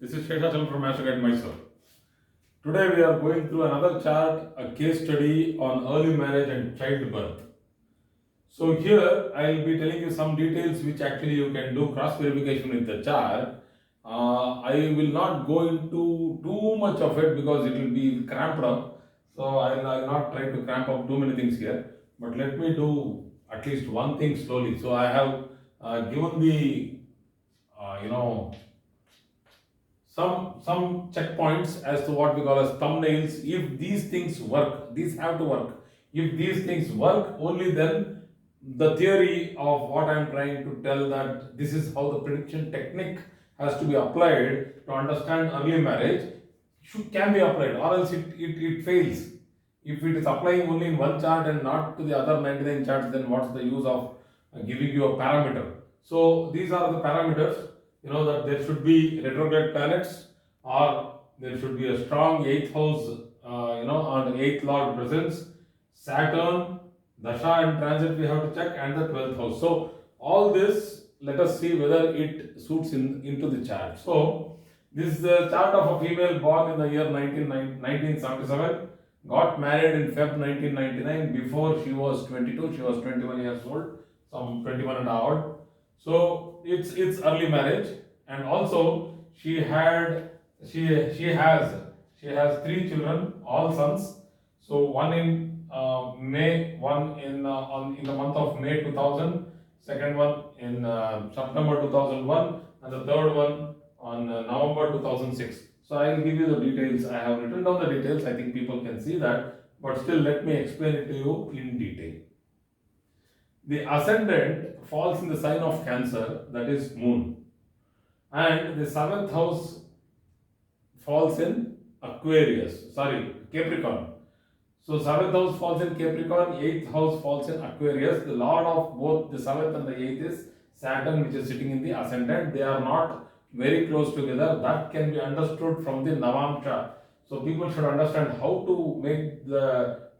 This is Sheshachalam from Master Guide Mysore. Today we are going through another chart, a case study on early marriage and childbirth. So here I will be telling you some details which actually you can do cross verification with the chart. I will not go into too much of it because it will be cramped up. So I will not try to cramp up too many things here. But let me do at least one thing slowly. So I have given the some checkpoints as to what we call as thumbnails. If these things work, these have to work. If these things work, only then the theory of what I am trying to tell, that this is how the prediction technique has to be applied to understand early marriage, can be applied, or else it fails. If it is applying only in one chart and not to the other 99 charts, then what's the use of giving you a parameter? So these are the parameters. You know that there should be retrograde planets, or there should be a strong 8th house, on 8th lord presence, Saturn, Dasha and transit we have to check, and the 12th house. So all this, let us see whether it suits into the chart. So this is the chart of a female born in the year 1977, got married in Feb 1999. Before she was 22, she was 21 years old, some 21 and a half. So it's early marriage, and also she has 3 children, all sons. So one in May, one in the month of May 2000, second one in September 2001, and the third one on November 2006. So I will give you the details. I have written down the details. I think people can see that, but still let me explain it to you in detail. The ascendant falls in the sign of Cancer, that is moon, and the 7th house falls in Capricorn. So 7th house falls in Capricorn, 8th house falls in Aquarius. The lord of both the 7th and the 8th is Saturn, which is sitting in the ascendant. They are not very close together. That can be understood from the Navamsha. So people should understand how to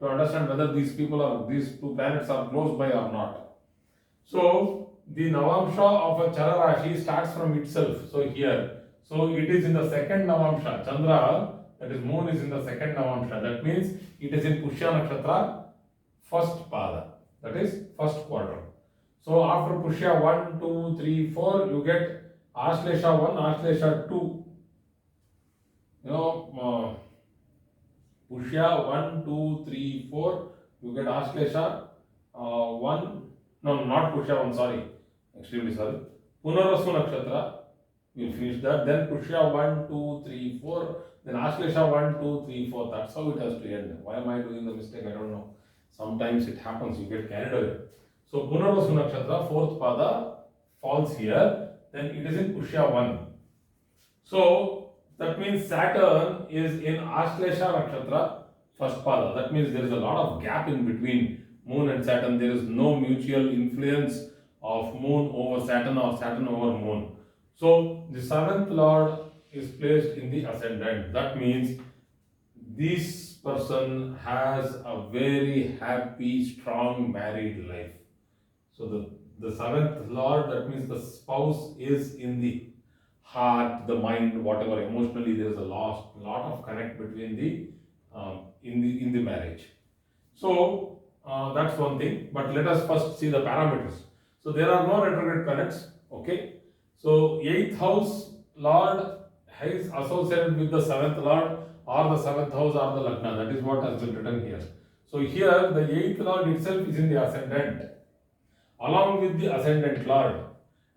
understand whether these two planets are close by or not. So the Navamsha of a Chala Rashi starts from itself. So here, so it is in the second Navamsha. Chandra, that is moon, is in the second Navamsha. That means it is in Pushya Nakshatra, first pada, that is first quarter. So after Pushya 1, 2, 3, 4, you get Ashlesha 1, Ashlesha 2. Pushya 1, 2, 3, 4, you get Ashlesha 1. No, not Pushya 1, sorry. Extremely sorry. Punarasu Nakshatra, we'll finish that. Then Pushya 1, 2, 3, 4. Then Ashlesha 1, 2, 3, 4. That's how it has to end. Why am I doing the mistake? I don't know. Sometimes it happens, you get carried away. So Punarasu Nakshatra, 4th pada, falls here. Then it is in Pushya 1. So that means Saturn is in Ashlesha Nakshatra, first pada. That means there is a lot of gap in between moon and Saturn. There is no mutual influence of moon over Saturn or Saturn over moon. So the 7th lord is placed in the ascendant. That means this person has a very happy, strong married life. So the 7th lord, that means the spouse is in the heart, the mind, whatever, emotionally there is a lot of connect between in the marriage. So that's one thing. But let us first see the parameters. So there are no retrograde planets. Okay. So 8th house lord is associated with the 7th lord, or the 7th house, or the Lagna. That is what has been written here. So here the 8th lord itself is in the ascendant, along with the ascendant lord,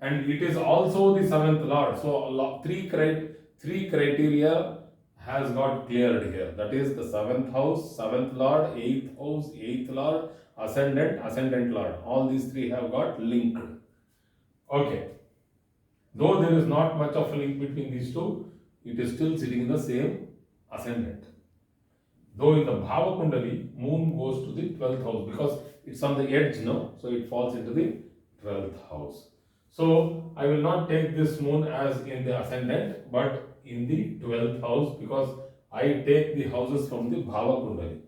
and it is also the 7th lord. So three criteria has got cleared here. That is the 7th house, 7th lord, 8th house, 8th lord, ascendant lord. All these 3 have got linked. Okay. Though there is not much of a link between these two, it is still sitting in the same ascendant. Though in the Bhava Kundali, moon goes to the 12th house because it's on the edge, no? So it falls into the 12th house. So I will not take this moon as in the ascendant, but in the 12th house, because I take the houses from the Bhava Kundali.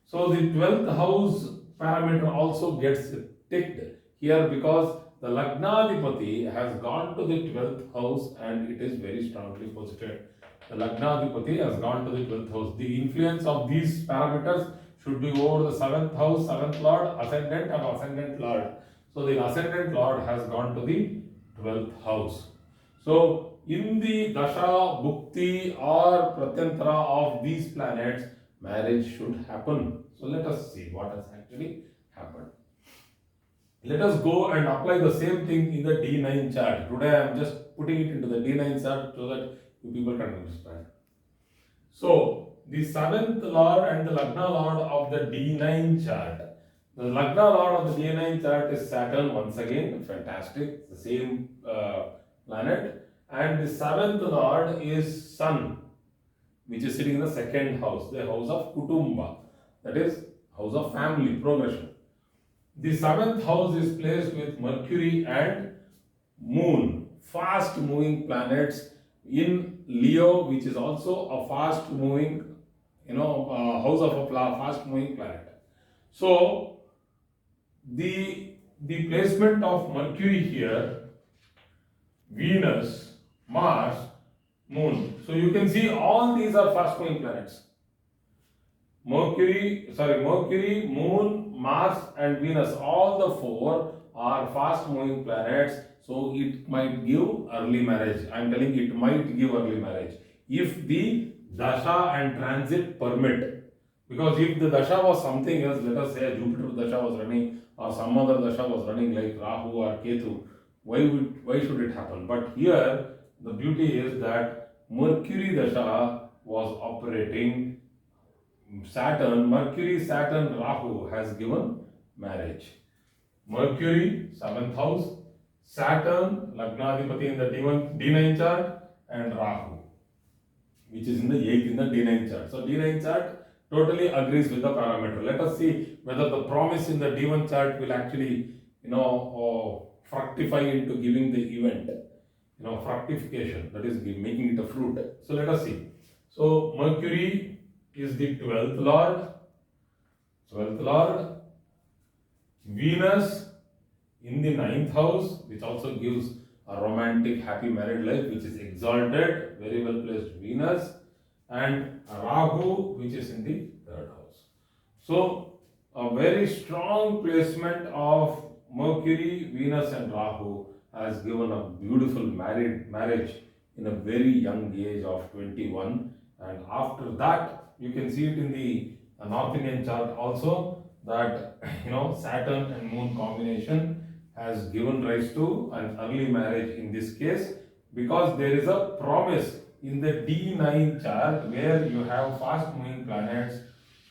So the 12th house parameter also gets ticked here because the Lagnadipati has gone to the 12th house and it is very strongly posited. The Lagnadipati has gone to the 12th house. The influence of these parameters should be over the 7th house, 7th lord, ascendant and ascendant lord. So the ascendant lord has gone to the 12th house. So in the Dasha, Bhukti or Pratyantara of these planets, marriage should happen. So let us see what has actually happened. Let us go and apply the same thing in the D9 chart. Today I am just putting it into the D9 chart so that you people can understand. So the 7th lord and the Lagna lord of the D9 chart. The Lagna lord of the D9 chart is Saturn once again, fantastic, the same planet. And the 7th lord is Sun, which is sitting in the 2nd house, the house of Kutumba, that is house of family, progression. The 7th house is placed with Mercury and Moon, fast moving planets in Leo, which is also a fast moving, house of a fast moving planet. So the placement of Mercury here, Venus, Mars, Moon. So you can see all these are fast moving planets. Mercury, Moon, Mars and Venus, all the four are fast moving planets. So it might give early marriage. I am telling it might give early marriage if the Dasha and transit permit. Because if the Dasha was something else, let us say Jupiter Dasha was running or some other Dasha was running like Rahu or Ketu, why should it happen? But here the beauty is that Mercury Dasha was operating. Mercury, Saturn, Rahu has given marriage. Mercury, 7th house, Saturn, Lagnadipati in the D9 chart, and Rahu, which is in the 8th in the D9 chart. So D9 chart totally agrees with the parameter. Let us see whether the promise in the D1 chart will actually, fructify into giving the event, fructification, that is making it a fruit. So let us see. So Mercury is the 12th lord, Venus in the 9th house, which also gives a romantic happy married life, which is exalted, very well placed Venus, and Rahu, which is in the 3rd house. So a very strong placement of Mercury, Venus and Rahu has given a beautiful marriage in a very young age of 21, and after that you can see it in the North Indian chart also that Saturn and Moon combination has given rise to an early marriage in this case, because there is a promise in the D9 chart where you have fast moving planets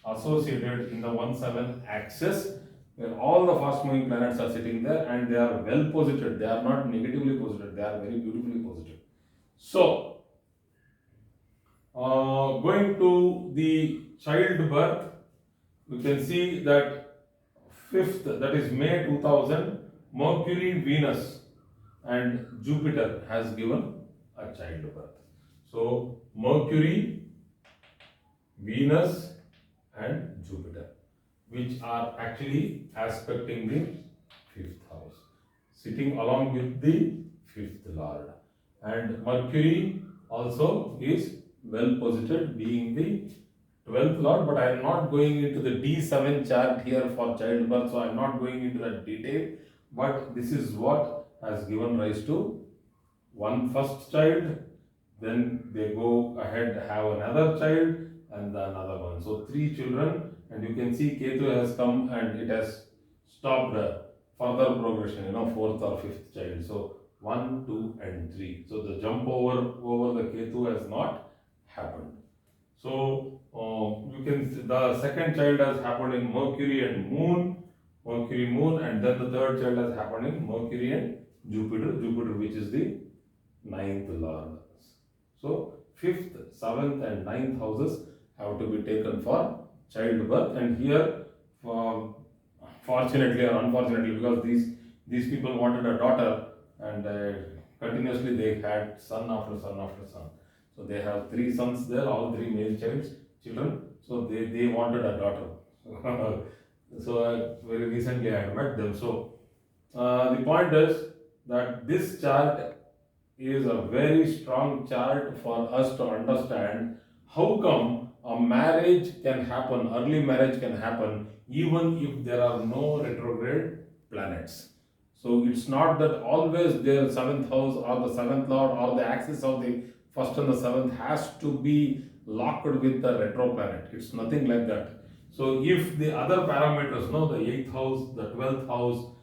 associated in the 1-7 axis, where all the fast moving planets are sitting there and they are well posited. They are not negatively posited, they are very beautifully posited. So going to the childbirth, you can see that 5th, that is May 2000, Mercury, Venus and Jupiter has given a childbirth. So Mercury, Venus and Jupiter, which are actually aspecting the 5th house, sitting along with the 5th lord. And Mercury also is well posited, being the 12th lord, but I am not going into the D7 chart here for childbirth, so I am not going into that detail, but this is what has given rise to one first child, then they go ahead have another child and another one. So 3 children, and you can see Ketu has come and it has stopped further progression, 4th or 5th child. So 1, 2 and 3. So the jump over the Ketu has not happened. So you can see the 2nd child has happened in Mercury and Moon, and then the 3rd child has happened in Mercury and Jupiter, which is the 9th lord. So 5th, 7th and 9th houses have to be taken for childbirth, and here fortunately or unfortunately, because these people wanted a daughter and continuously they had son after son after son. So they have 3 sons there, all 3 male children. So they wanted a daughter. So very recently I had met them. So The point is that this chart is a very strong chart for us to understand how come a marriage can happen, early marriage can happen, even if there are no retrograde planets. So it's not that always their seventh house or the seventh lord or the axis of the first and the seventh has to be locked with the retro planet. It's nothing like that. So if the other parameters, no, the eighth house, the 12th house,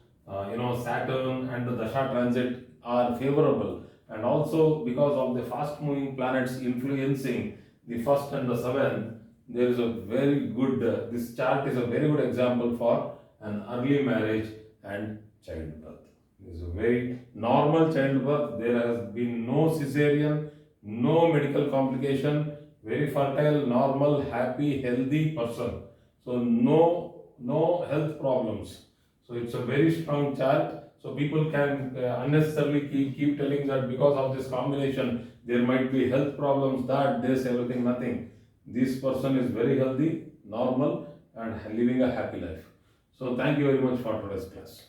Saturn and the Dasha transit are favorable, and also because of the fast moving planets influencing the first and the seventh, there is a very good, this chart is a very good example for an early marriage and childbirth. This is a very normal childbirth. There has been no cesarean, no medical complication, very fertile, normal, happy, healthy person. So no health problems. So it's a very strong chart. So people can unnecessarily keep telling that because of this combination there might be health problems, that this, everything, nothing. This person is very healthy, normal, and living a happy life. So thank you very much for today's class.